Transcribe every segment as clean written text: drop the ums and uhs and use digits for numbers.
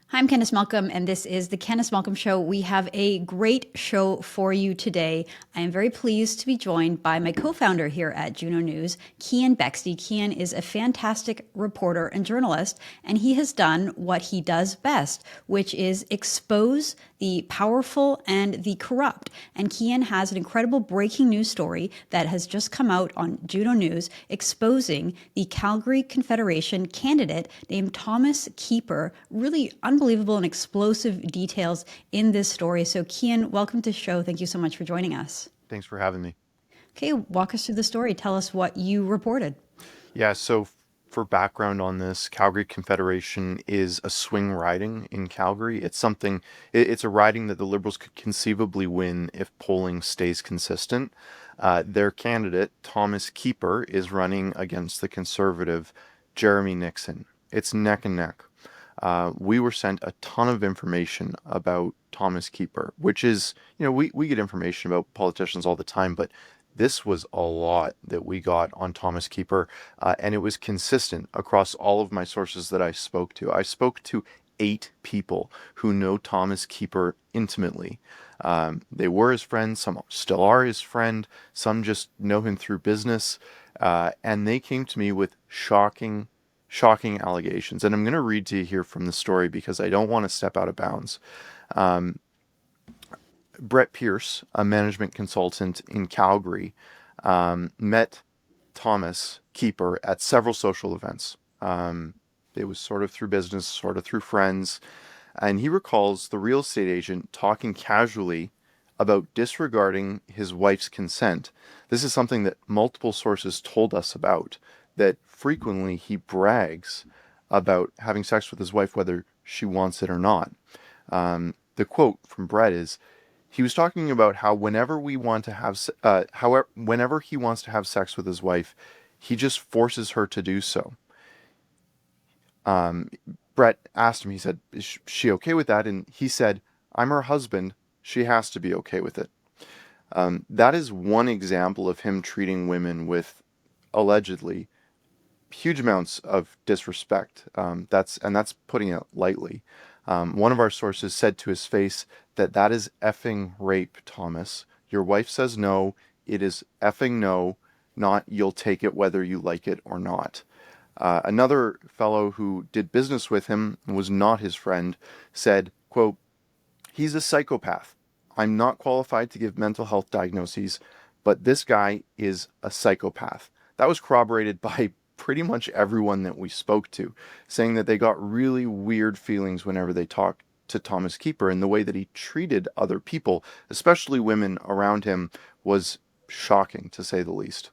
Hi, I'm Candice Malcolm, and this is the Candice Malcolm Show. We have a great show for you today. I am very pleased to be joined by my co-founder here at Juno News, Keean Bexte. Keean is a fantastic reporter and journalist, and he has done what he does best, which is expose the powerful and the corrupt. And Keean has an incredible breaking news story that has just come out on Juno News exposing the Calgary Confederation candidate named Thomas Keeper. Really unbelievable and explosive details in this story. So Keean, welcome to the show. Thank you so much for joining us. Thanks for having me. Okay, walk us through the story. Tell us what you reported. Yeah, so for background on this, Calgary Confederation is a swing riding in Calgary. It's a riding that the Liberals could conceivably win if polling stays consistent. Their candidate, Thomas Keeper, is running against the Conservative, Jeremy Nixon. It's neck and neck. We were sent a ton of information about Thomas Keeper, which is, we get information about politicians all the time, but this was a lot that we got on Thomas Keeper, and it was consistent across all of my sources that I spoke to. I spoke to 8 people who know Thomas Keeper intimately. They were his friends, some still are his friend, some just know him through business, and they came to me with shocking allegations. And I'm going to read to you here from the story because I don't want to step out of bounds. Brett Pierce, a management consultant in Calgary, met Thomas Keeper at several social events. It was sort of through business, sort of through friends. And he recalls the real estate agent talking casually about disregarding his wife's consent. This is something that multiple sources told us about, that frequently he brags about having sex with his wife, whether she wants it or not. The quote from Brett is, he was talking about how whenever he wants to have sex with his wife, he just forces her to do so. Brett asked him, he said, is she okay with that? And he said, I'm her husband. She has to be okay with it. That is one example of him treating women with, allegedly, huge amounts of disrespect. That's putting it lightly. One of our sources said to his face that is effing rape, Thomas. Your wife says no. It is effing no, not you'll take it whether you like it or not. Another fellow who did business with him and was not his friend said, quote, he's a psychopath. I'm not qualified to give mental health diagnoses, but this guy is a psychopath. That was corroborated by pretty much everyone that we spoke to, saying that they got really weird feelings whenever they talked to Thomas Keeper, and the way that he treated other people, especially women around him, was shocking, to say the least.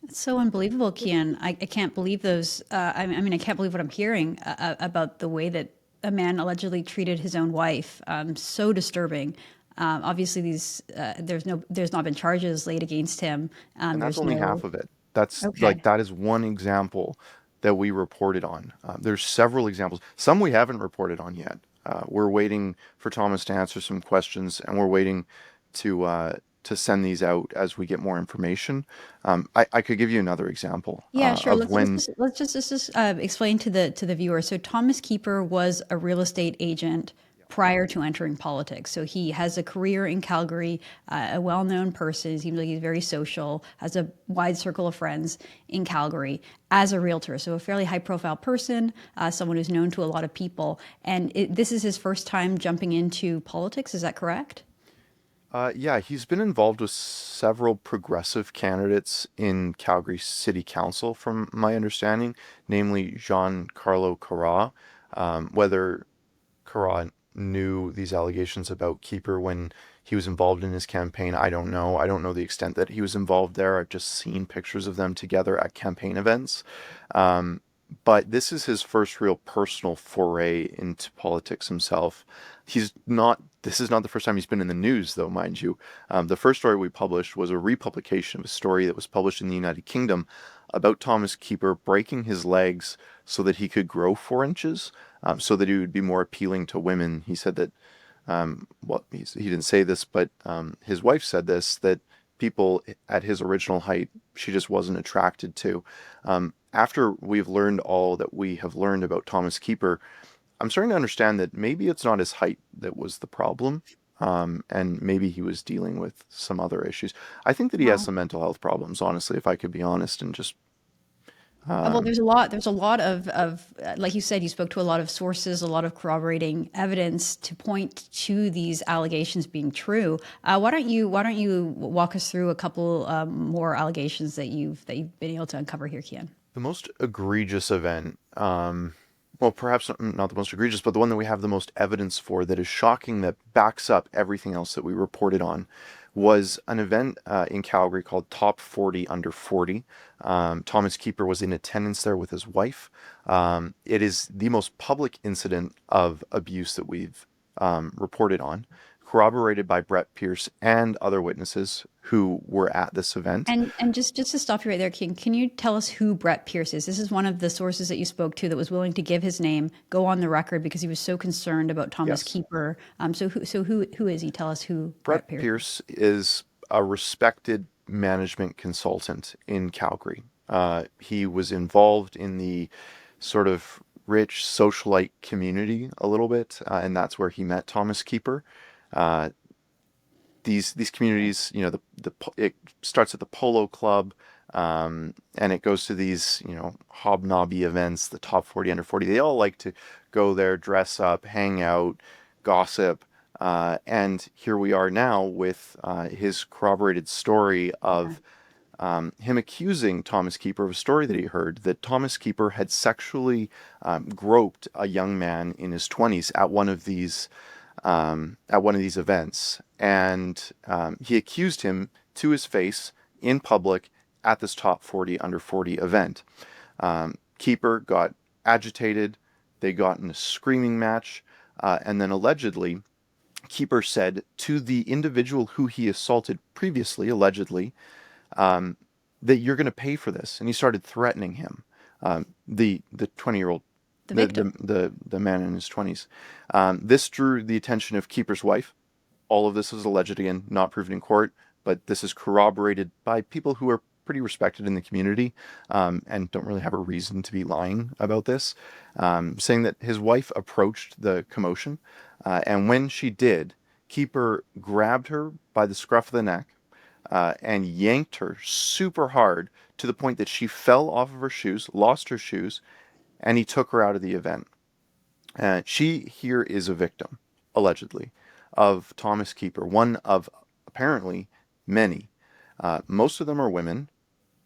It's so unbelievable, Keean. I can't believe those. I can't believe what I'm hearing about the way that a man allegedly treated his own wife. So disturbing. Obviously, there's not been charges laid against him. And that's There's only no. half of it. That's Okay. that is one example that we reported on. There's several examples. Some we haven't reported on yet. We're waiting for Thomas to answer some questions, and we're waiting to send these out as we get more information. I could give you another example Yeah, sure. of when. Let's just explain to the viewer. So Thomas Keeper was a real estate agent prior to entering politics. So he has a career in Calgary, a well-known person. Seems like he's very social, has a wide circle of friends in Calgary as a realtor. So a fairly high-profile person, someone who's known to a lot of people. And this is his first time jumping into politics. Is that correct? Yeah, he's been involved with several progressive candidates in Calgary City Council, from my understanding, namely Jean-Carlo Carra. Whether Carra knew these allegations about Keeper when he was involved in his campaign, I don't know. I don't know the extent that he was involved there. I've just seen pictures of them together at campaign events. Um, but this is his first real personal foray into politics himself. This is not the first time he's been in the news, though, mind you. The first story we published was a republication of a story that was published in the United Kingdom about Thomas Keeper breaking his legs so that he could grow 4 inches, so that he would be more appealing to women. He said that, he didn't say this, but his wife said this, that people at his original height, she just wasn't attracted to. After we've learned all that we have learned about Thomas Keeper, I'm starting to understand that maybe it's not his height that was the problem, and maybe he was dealing with some other issues. I think that he has Wow. some mental health problems, honestly, if I could be honest, and just Well, um, there's a lot of like you said, you spoke to a lot of sources, a lot of corroborating evidence to point to these allegations being true. Why don't you walk us through a couple more allegations that you've been able to uncover here, Kian? the most egregious event. Well, perhaps not the most egregious, but the one that we have the most evidence for that is shocking, that backs up everything else that we reported on, was an event in Calgary called Top 40 Under 40. Thomas Keeper was in attendance there with his wife. It is the most public incident of abuse that we've reported on, corroborated by Brett Pierce and other witnesses who were at this event. And just to stop you right there, King, can you tell us who Brett Pierce is? This is one of the sources that you spoke to that was willing to give his name, go on the record because he was so concerned about Thomas Yes. Keeper. Who is he? Tell us who Brett Brett Pierce is. Pierce is a respected management consultant in Calgary. He was involved in the sort of rich socialite community a little bit, and that's where he met Thomas Keeper. Uh, these communities, it starts at the polo club, and it goes to these hobnobby events, the top 40 under 40. They all like to go there, dress up, hang out, gossip, and here we are now with his corroborated story of him accusing Thomas Keeper of a story that he heard, that Thomas Keeper had sexually groped a young man in his 20s at one of these events, and he accused him to his face in public at this top 40 under 40 event. Keeper got agitated. They got in a screaming match, and then allegedly, Keeper said to the individual who he assaulted previously, allegedly, that you're going to pay for this, and he started threatening him. The 20-year-old, The victim. the man in his 20s. This drew the attention of Keeper's wife. All of this is alleged, again, not proven in court, but this is corroborated by people who are pretty respected in the community, and don't really have a reason to be lying about this, saying that his wife approached the commotion, and when she did, Keeper grabbed her by the scruff of the neck, and yanked her super hard to the point that she fell off of her shoes, lost her shoes, and he took her out of the event. She here is a victim, allegedly, of Thomas Keeper, one of apparently many. Most of them are women.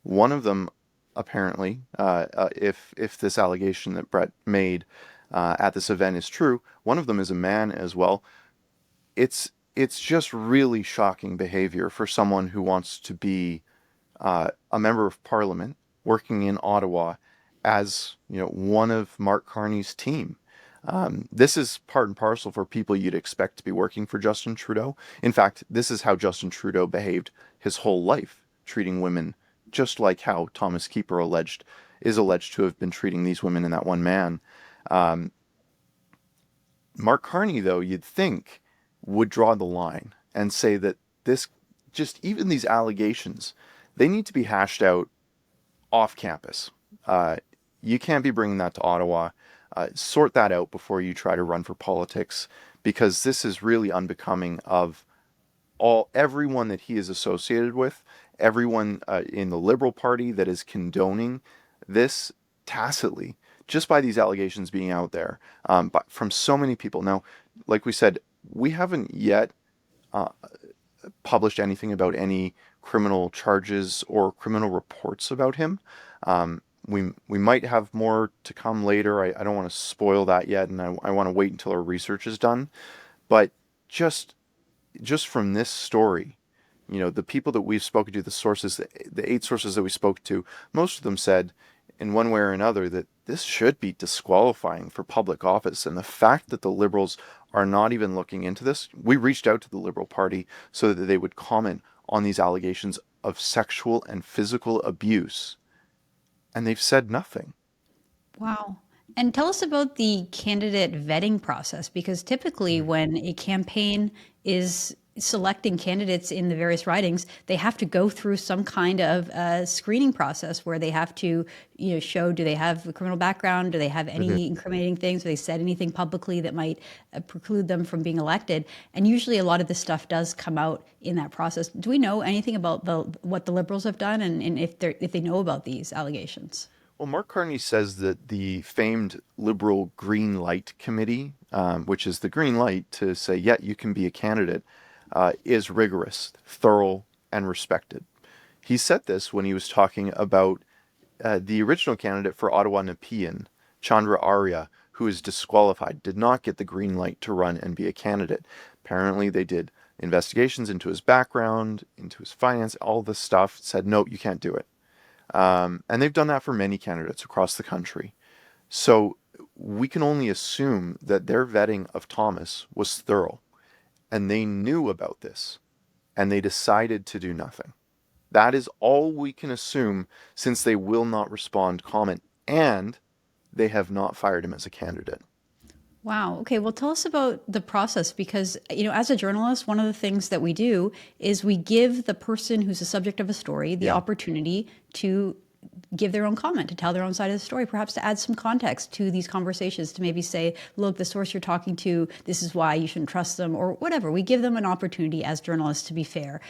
One of them, apparently, if this allegation that Brett made at this event is true, one of them is a man as well. It's just really shocking behavior for someone who wants to be a member of parliament working in Ottawa as one of Mark Carney's team. This is part and parcel for people you'd expect to be working for Justin Trudeau. In fact, this is how Justin Trudeau behaved his whole life, treating women just like how Thomas Keeper is alleged to have been treating these women and that one man. Um, Mark Carney, though, you'd think would draw the line and say that this, just even these allegations, they need to be hashed out off campus. Uh, you can't be bringing that to Ottawa. Sort that out before you try to run for politics, because this is really unbecoming of everyone that he is associated with, everyone in the Liberal Party that is condoning this tacitly, just by these allegations being out there, but from so many people. Now, like we said, we haven't yet uh, published anything about any criminal charges or criminal reports about him. We might have more to come later. I don't want to spoil that yet, and I want to wait until our research is done. But just from this story, the people that we've spoken to, the sources, the 8 sources that we spoke to, most of them said in one way or another that this should be disqualifying for public office. And the fact that the Liberals are not even looking into this, we reached out to the Liberal Party so that they would comment on these allegations of sexual and physical abuse, and they've said nothing. Wow. And tell us about the candidate vetting process, because typically when a campaign is selecting candidates in the various ridings, they have to go through some kind of screening process where they have to, show, do they have a criminal background? Do they have any incriminating things? Do they said anything publicly that might preclude them from being elected? And usually a lot of this stuff does come out in that process. Do we know anything about what the Liberals have done and if they know about these allegations? Well, Mark Carney says that the famed Liberal Green Light Committee, which is the green light to say, yeah, you can be a candidate, is rigorous, thorough, and respected. He said this when he was talking about the original candidate for Ottawa Nepean, Chandra Arya, who is disqualified, did not get the green light to run and be a candidate. Apparently, they did investigations into his background, into his finance, all this stuff, said, no, you can't do it. And they've done that for many candidates across the country. So we can only assume that their vetting of Thomas was thorough. And they knew about this, and they decided to do nothing. That is all we can assume, since they will not respond, comment, and they have not fired him as a candidate. Wow. Okay. Well, tell us about the process because, as a journalist, one of the things that we do is we give the person who's the subject of a story the opportunity to give their own comment, to tell their own side of the story, perhaps to add some context to these conversations, to maybe say, look, the source you're talking to, this is why you shouldn't trust them, or whatever. We give them an opportunity as journalists to be fair.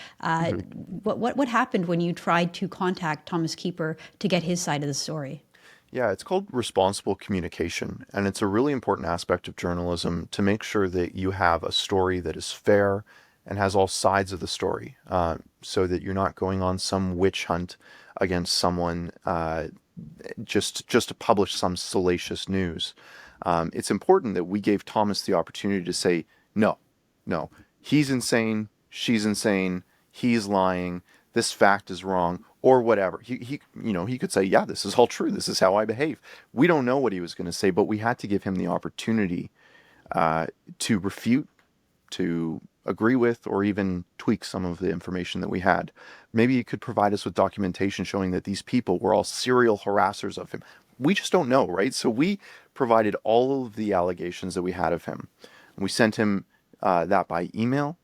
What happened when you tried to contact Thomas Keeper to get his side of the story? Yeah, it's called responsible communication, and it's a really important aspect of journalism to make sure that you have a story that is fair and has all sides of the story, so that you're not going on some witch hunt against someone just to publish some salacious news. It's important that we gave Thomas the opportunity to say, no, he's insane, she's insane, he's lying, this fact is wrong, or whatever. He could say, yeah, this is all true, this is how I behave. We don't know what he was going to say, but we had to give him the opportunity to refute, to agree with, or even tweak some of the information that we had. Maybe he could provide us with documentation showing that these people were all serial harassers of him. We just don't know, right? So we provided all of the allegations that we had of him. We sent him that by email.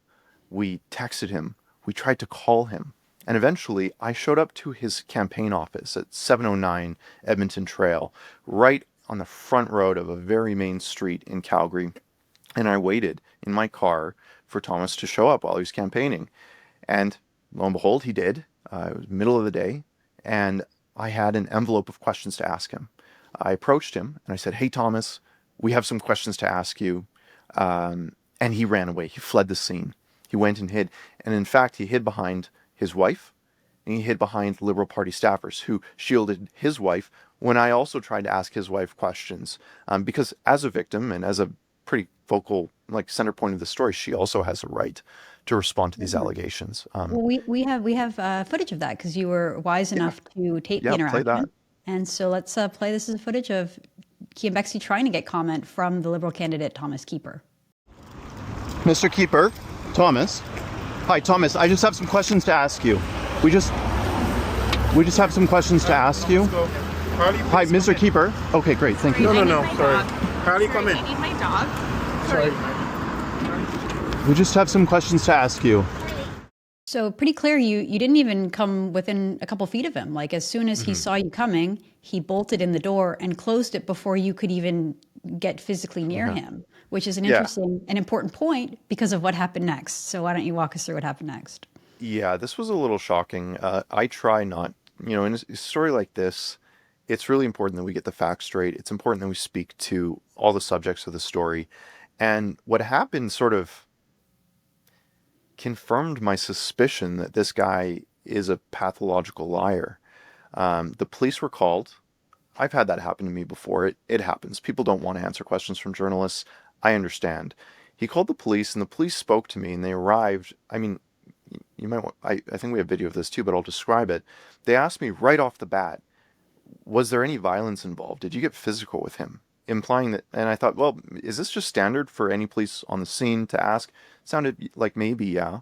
We texted him. We tried to call him. And eventually, I showed up to his campaign office at 709 Edmonton Trail, right on the front road of a very main street in Calgary. And I waited in my car for Thomas to show up while he was campaigning. And lo and behold, he did. It was middle of the day, and I had an envelope of questions to ask him. I approached him, and I said, hey, Thomas, we have some questions to ask you. And he ran away. He fled the scene. He went and hid. And in fact, he hid behind his wife, and he hid behind Liberal Party staffers who shielded his wife when I also tried to ask his wife questions. Because as a victim and as a pretty vocal, center point of the story, she also has a right to respond to these allegations. Well, we have footage of that because you were wise enough to tape the play that. interaction. And so let's play this as footage of Keean Bexte trying to get comment from the Liberal candidate, Thomas Keeper. Mr. Keeper, Thomas. Hi, Thomas. I just have some questions to ask you. We just have some questions to ask you. Hi, Mr. Keeper. Okay, great. Thank you. No. Sorry. Harley, come in. I need my dog. Sorry. We just have some questions to ask you. So pretty clear, you didn't even come within a couple feet of him. Like as soon as he saw you coming, he bolted in the door and closed it before you could even get physically near him, which is an interesting and important point because of what happened next. So why don't you walk us through what happened next? Yeah, this was a little shocking. I try not, in a story like this, it's really important that we get the facts straight. It's important that we speak to all the subjects of the story. And what happened sort of confirmed my suspicion that this guy is a pathological liar. The police were called. I've had that happen to me before. It happens. People don't want to answer questions from journalists. I understand. He called the police, and the police spoke to me, and they arrived. I mean, you might want, I think we have video of this too, but I'll describe it. They asked me right off the bat, was there any violence involved? Did you get physical with him? Implying that, and I thought, well, is this just standard for any police on the scene to ask? Sounded like maybe, yeah.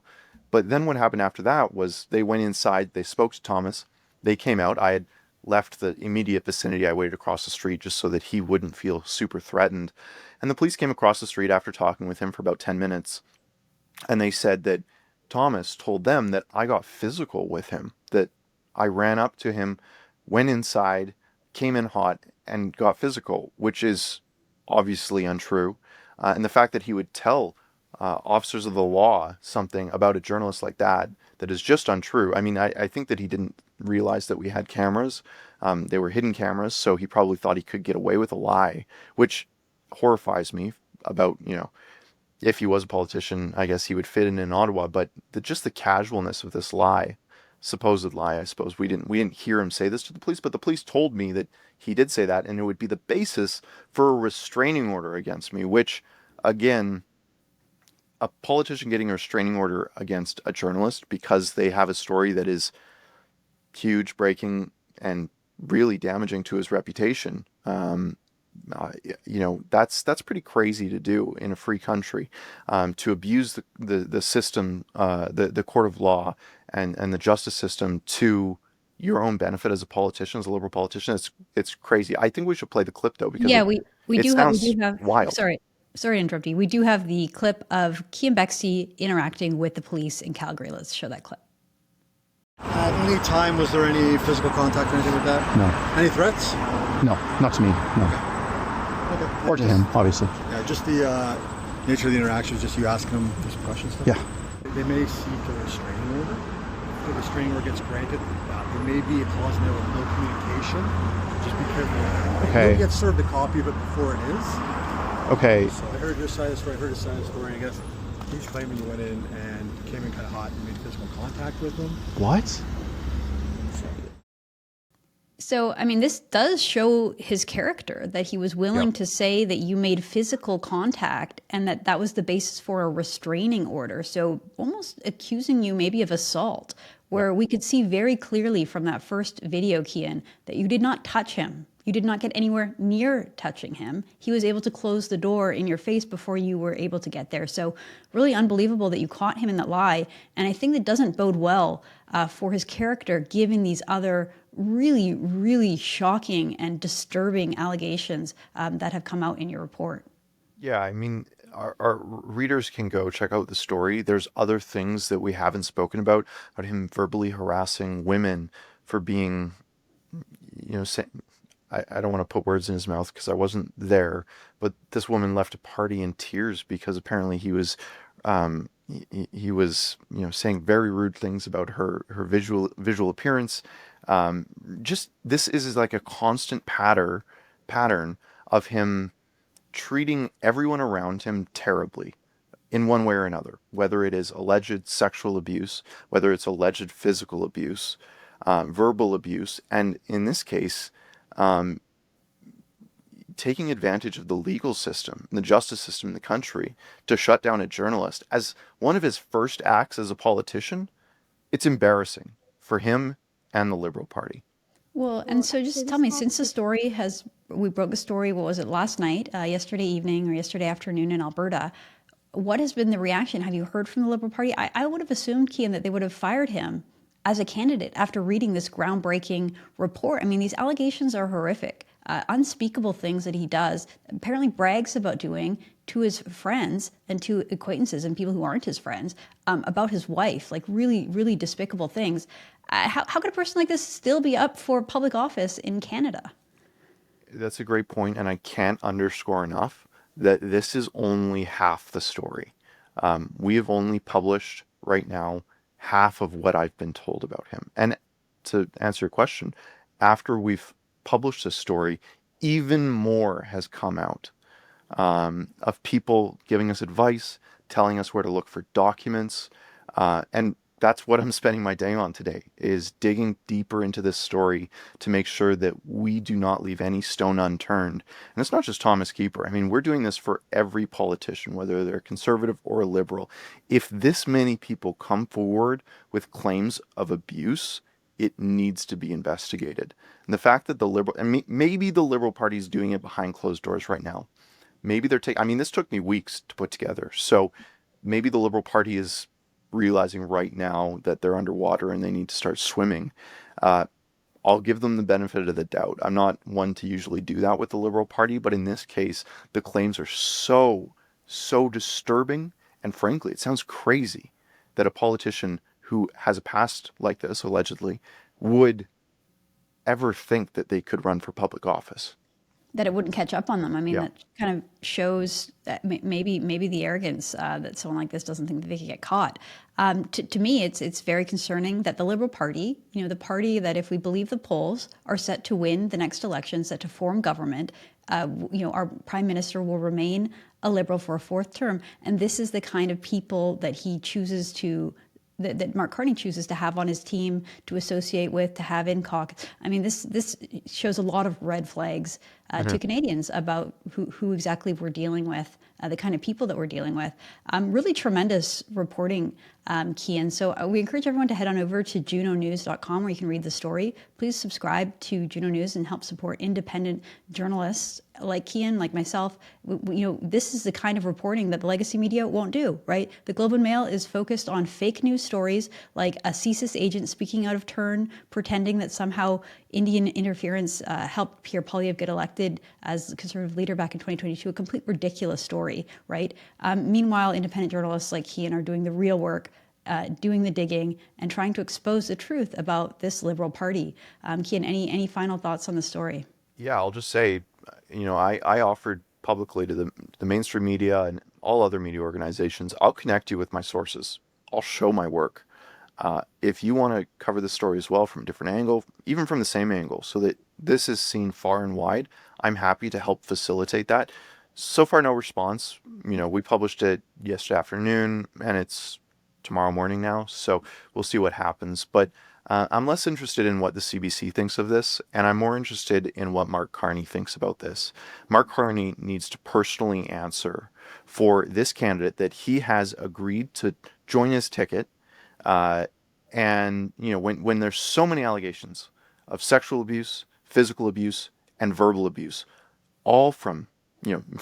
But then what happened after that was they went inside, they spoke to Thomas, they came out. I had left the immediate vicinity. I waited across the street just so that he wouldn't feel super threatened. And the police came across the street after talking with him for about 10 minutes. And they said that Thomas told them that I got physical with him, that I ran up to him, went inside, came in hot, and got physical, which is obviously untrue. And the fact that he would tell officers of the law something about a journalist like that is just untrue. I mean, I think that he didn't realize that we had cameras. They were hidden cameras, so he probably thought he could get away with a lie, which horrifies me about, if he was a politician, I guess he would fit in Ottawa. But just the casualness of this lie, supposed lie, I suppose, we didn't hear him say this to the police, but the police told me that he did say that, and it would be the basis for a restraining order against me. Which, again, a politician getting a restraining order against a journalist because they have a story that is huge, breaking, and really damaging to his reputation. That's pretty crazy to do in a free country, to abuse the system, the court of law, and the justice system to your own benefit as a politician, as a liberal politician. It's crazy. I think we should play the clip though, because Yeah, it sounds we do have wild. sorry to interrupt you. We do have the clip of Keean Bexte interacting with the police in Calgary. Let's show that clip. At any time, was there any physical contact or anything like that? No. Any threats? No, not to me. No. Okay. Or to him, obviously. Yeah, just the nature of the interaction is just you asking them for some questions. Stuff. Yeah. They may seek a restraining order. If the restraining order gets granted, there may be a clause in there with no communication. Just be careful. Okay. You'll get served a copy of it before it is. Okay. So I heard your side of the story. I heard his side of the story. I guess he's claiming you went in and came in kind of hot and made physical contact with him. What? So, I mean, this does show his character, that he was willing to say that you made physical contact and that was the basis for a restraining order. So almost accusing you maybe of assault, where we could see very clearly from that first video, Keean, that you did not touch him. You did not get anywhere near touching him. He was able to close the door in your face before you were able to get there. So really unbelievable that you caught him in that lie. And I think that doesn't bode well for his character, given these other really, really shocking and disturbing allegations that have come out in your report. Yeah, I mean, our readers can go check out the story. There's other things that we haven't spoken about him verbally harassing women for being, I don't want to put words in his mouth because I wasn't there, but this woman left a party in tears because apparently he was saying very rude things about her visual appearance. Just this is like a constant pattern of him treating everyone around him terribly in one way or another, whether it is alleged sexual abuse, whether it's alleged physical abuse, verbal abuse, and in this case, taking advantage of the legal system, the justice system in the country to shut down a journalist as one of his first acts as a politician. It's embarrassing for him and the Liberal Party. Well, and so just tell me, since we broke the story, what was it, last night, yesterday evening or yesterday afternoon in Alberta, what has been the reaction? Have you heard from the Liberal Party? I would have assumed, Keean, that they would have fired him as a candidate after reading this groundbreaking report. I mean, these allegations are horrific, unspeakable things that he does, apparently brags about doing to his friends and to acquaintances and people who aren't his friends, about his wife, like really, really despicable things. How could a person like this still be up for public office in Canada? That's a great point, and I can't underscore enough that this is only half the story. We have only published right now half of what I've been told about him. And to answer your question, after we've published this story, even more has come out of people giving us advice, telling us where to look for documents, and that's what I'm spending my day on today, is digging deeper into this story to make sure that we do not leave any stone unturned. And it's not just Thomas Keeper. I mean, we're doing this for every politician, whether they're conservative or a liberal. If this many people come forward with claims of abuse, it needs to be investigated. And the fact that the Liberal, and maybe the Liberal Party is doing it behind closed doors right now. Maybe they're taking, I mean, this took me weeks to put together. So maybe the Liberal Party is realizing right now that they're underwater and they need to start swimming. I'll give them the benefit of the doubt. I'm not one to usually do that with the Liberal Party, but in this case, the claims are so disturbing And frankly, it sounds crazy that a politician who has a past like this, allegedly, would ever think that they could run for public office. That it wouldn't catch up on them. I mean, Yeah. that kind of shows that maybe the arrogance that someone like this doesn't think that they can get caught. To me, it's very concerning that the Liberal Party, the party that, if we believe the polls, are set to win the next election, set to form government. Our prime minister will remain a Liberal for a fourth term, and this is the kind of people that he chooses to. That Mark Carney chooses to have on his team, to associate with, to have in caucus. I mean, this shows a lot of red flags to Canadians about who exactly we're dealing with, the kind of people that we're dealing with. Really tremendous reporting, Keean. So we encourage everyone to head on over to junonews.com where you can read the story. Please subscribe to Juno News and help support independent journalists like Keean, like myself. This is the kind of reporting that the legacy media won't do, right? The Globe and Mail is focused on fake news stories like a CSIS agent speaking out of turn, pretending that somehow Indian interference helped Pierre Poilievre get elected as the Conservative leader back in 2022, a complete ridiculous story, right? Meanwhile, independent journalists like Keean are doing the real work, doing the digging, and trying to expose the truth about this Liberal Party. Keean, any final thoughts on the story? Yeah, I'll just say, I offered publicly to the mainstream media and all other media organizations, I'll connect you with my sources. I'll show my work. If you want to cover the story as well from a different angle, even from the same angle, so that this is seen far and wide, I'm happy to help facilitate that. So far, no response. We published it yesterday afternoon, and it's tomorrow morning now, so we'll see what happens. But I'm less interested in what the CBC thinks of this, and I'm more interested in what Mark Carney thinks about this. Mark Carney needs to personally answer for this candidate that he has agreed to join his ticket. And when there's so many allegations of sexual abuse, physical abuse, and verbal abuse, all from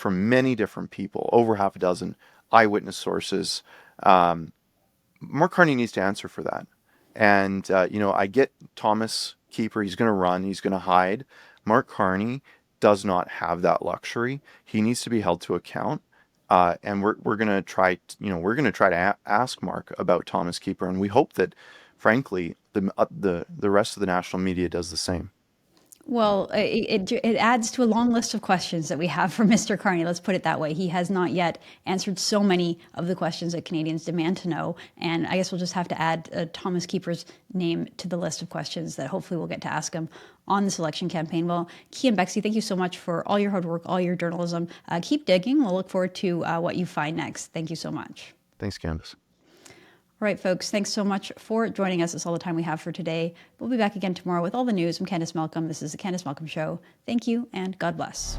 many different people, over half a dozen eyewitness sources, Mark Carney needs to answer for that. And, I get Thomas Keeper, he's going to run, he's going to hide. Mark Carney does not have that luxury. He needs to be held to account. And we're going to try, to ask Mark about Thomas Keeper. And we hope that, frankly, the rest of the national media does the same. Well, it adds to a long list of questions that we have for Mr. Carney. Let's put it that way. He has not yet answered so many of the questions that Canadians demand to know. And I guess we'll just have to add Thomas Keeper's name to the list of questions that hopefully we'll get to ask him on this election campaign. Well, Keean Bexte, thank you so much for all your hard work, all your journalism. Keep digging. We'll look forward to what you find next. Thank you so much. Thanks, Candice. All right, folks, thanks so much for joining us. That's all the time we have for today. We'll be back again tomorrow with all the news. I'm Candice Malcolm. This is the Candice Malcolm Show. Thank you, and God bless.